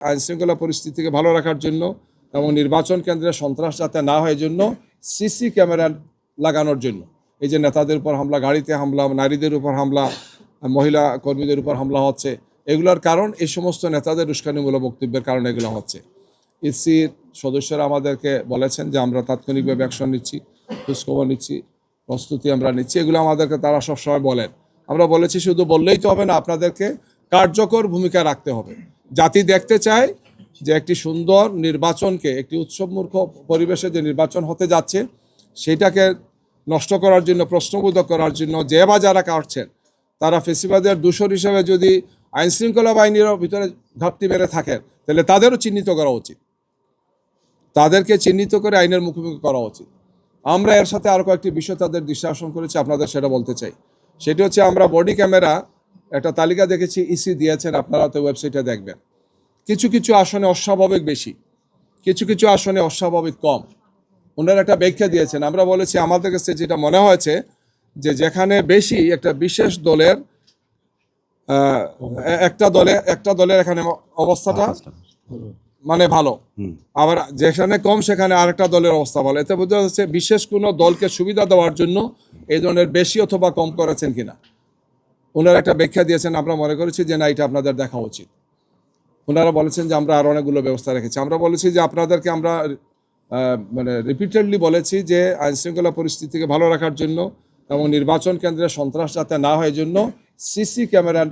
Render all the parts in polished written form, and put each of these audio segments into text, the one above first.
আইনশৃঙ্খলা পরিস্থিতিকে ভালো রাখার জন্য এবং নির্বাচন কেন্দ্রে সন্ত্রাস যাতে না হয় জন্য সিসি ক্যামেরা লাগানোর জন্য। এই যে নেতাদের উপর হামলা, গাড়িতে হামলা, নারীদের উপর হামলা, মহিলা কর্মীদের উপর হামলা হচ্ছে, এগুলোর কারণ এই সমস্ত নেতাদের উস্কানিমূলক বক্তব্যের কারণে এগুলো হচ্ছে। ইসির সদস্যরা আমাদেরকে বলেছেন যে আমরা তাৎক্ষণিকভাবে অ্যাকশন নিচ্ছি, খোঁজখবর নিচ্ছি, প্রস্তুতি আমরা নিচ্ছি, এগুলো আমাদেরকে তারা সবসময় বলেন। আমরা বলেছি শুধু বললেই তো হবে না, আপনাদেরকে কার্যকর ভূমিকা রাখতে হবে। জাতি দেখতে চায় যে একটি সুন্দর নির্বাচনকে, একটি উৎসবমুখ পরিবেশে যে নির্বাচন হতে যাচ্ছে সেটাকে নষ্ট করার জন্য, প্রশ্নবোধক করার জন্য যে বা যারা কাটছেন তারা ফেসিবাদের দূষর হিসেবে যদি আইনশৃঙ্খলা বাহিনীর ভিতরে ঘাপটি মেরে থাকেন তাহলে তাদেরও চিহ্নিত করা উচিত, তাদেরকে চিহ্নিত করে আইনের মুখোমুখি করা উচিত। আমরা এর সাথে আরও কয়েকটি বিষয় তাদের দৃষ্টি আকর্ষণ করেছি, আপনাদের সেটা বলতে চাই। সেটি হচ্ছে আমরা বডি ক্যামেরা একটা তালিকা দেখেছি, ইসি দিয়েছেন, আপনারা তো ওয়েবসাইটে দেখবেন। কিছু কিছু আসনে অস্বাভাবিক বেশি, কিছু কিছু আসনে অস্বাভাবিক কম। ওনারা একটা ব্যাখ্যা দিয়েছেন। আমরা বলেছি আমাদের কাছে যেটা মনে হয়েছে যে যেখানে বেশি একটা বিশেষ দলের একটা দলের এখানে অবস্থাটা মানে ভালো, আবার যেখানে কম সেখানে আরেকটা দলের অবস্থা ভালো। এতে বোঝা যাচ্ছে বিশেষ কোনো দলকে সুবিধা দেওয়ার জন্য এই ধরনের বেশি অথবা কম করেছেন কিনা। ওনারা একটা ব্যাখ্যা দিয়েছেন, আমরা মনে করেছি যে না, এটা আপনাদের দেখা উচিত। ওনারা বলেছেন যে আমরা আরও অনেকগুলো ব্যবস্থা রেখেছি। আমরা বলেছি যে আপনাদেরকে আমরা মানে রিপিটেডলি বলেছি যে আইনশৃঙ্খলা পরিস্থিতিকে ভালো রাখার জন্য এবং নির্বাচন কেন্দ্রে সন্ত্রাস যাতে না হয় জন্য সিসি ক্যামেরা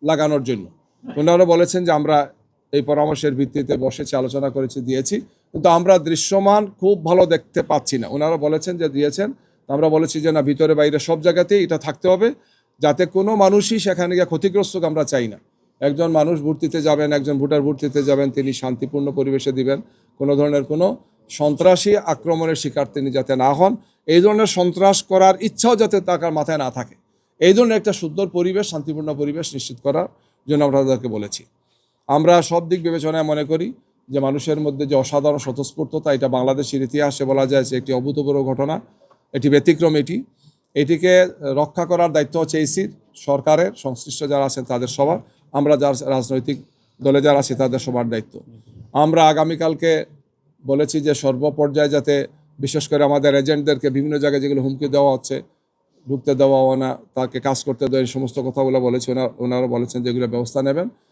লাগানোর জন্য। ওনারা বলেছেন যে আমরা এই পরামর্শের ভিত্তিতে বসেছি, আলোচনা করেছি, দিয়েছি, কিন্তু আমরা দৃশ্যমান খুব ভালো দেখতে পাচ্ছি না। ওনারা বলেছেন যে দিয়েছেন, আমরা বলেছি যে না, ভিতরে বাইরে সব জায়গাতেই এটা থাকতে হবে, যাতে কোনো মানুষই সেখানে গিয়ে ক্ষতিগ্রস্ত আমরা চাই না। একজন মানুষ ভোট দিতে যাবেন, একজন ভোটার ভোট দিতে যাবেন, তিনি শান্তিপূর্ণ পরিবেশে দিবেন, কোনো ধরনের কোনো সন্ত্রাসী আক্রমণের শিকার তিনি যাতে না হন, এই ধরনের সন্ত্রাস করার ইচ্ছাও যাতে তার মাথায় না থাকে, এই ধরনের একটা সুন্দর পরিবেশ, শান্তিপূর্ণ পরিবেশ নিশ্চিত করার জন্য আমরা তাদেরকে বলেছি। আমরা সব দিক বিবেচনায় মনে করি যে মানুষের মধ্যে যে অসাধারণ স্বতঃস্ফূর্ততা, এটা বাংলাদেশের ইতিহাসে বলা যায় যে একটি অভূতপূর্ব ঘটনা, এটি ব্যতিক্রম। এটিকে রক্ষা করার দায়িত্ব হচ্ছে ইসির, সরকারের, সংশ্লিষ্ট যারা আছেন তাদের সবার, আমরা যার রাজনৈতিক দলে যারা আছে তাদের সবার দায়িত্ব। আমরা আগামীকালকে বলেছি যে সর্বপর্যায়ে যাতে বিশেষ করে আমাদের এজেন্টদেরকে বিভিন্ন জায়গায় যেগুলো হুমকি দেওয়া হচ্ছে, ঢুকতে দেওয়া না, তাকে কাজ করতে দেওয়া, এই সমস্ত কথাগুলো বলেছি। ওনারা বলেছেন যেগুলো ব্যবস্থা নেবেন।